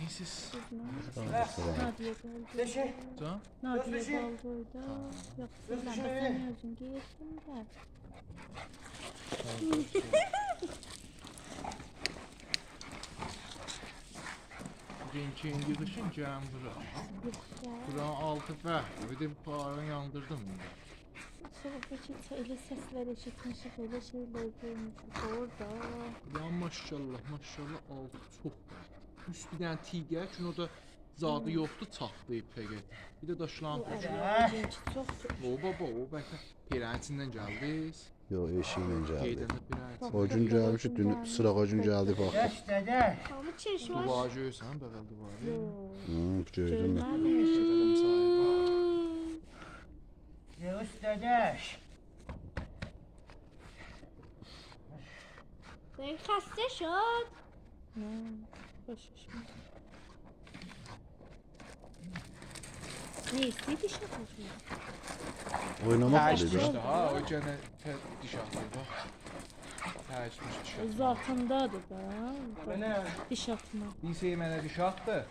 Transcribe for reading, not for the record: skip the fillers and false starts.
Neysiz? Nadiye geldi. Leşe. Can? Nadiye Leşe. geldiydi. Yoksa ben de Leşe. sen özün giyirsin de. Bugünkü yığışın cəm bura. Buranın altı fəhli. Bir paran yandırdım. Sonra bir öyle sesler eşitmişik, öyle şeyler duymuşuk orada. Buranın maşallah altı çox. Üst bir dənə tigər ki, o da zadı yoxdur, çatlayıb fəqət. Bir də daşlan Bu qoşu. əvvəlcəki çoxdur. O baba, o bəlkə pirənçindən gəldiniz. Yo, eşiğiyle geldi. Qeydəndə pirənçin. O gün gelmiş, dün sırağa gün geldi bak. Dede. Dede. Ama çeş var. Duvar görsən, bəqəl duvarı. Gördüm ben. Eşitdim sahibi. Yavuz dede. Ben xəstə şad. Başışma. Ne istedi şakası? Oynamak Təşmişdi dedi. ha, o gənə diş atır bax. Təşmiş diş atır. Zatındadır da. Mənə Diş atma. bir şey mənə diş atdı.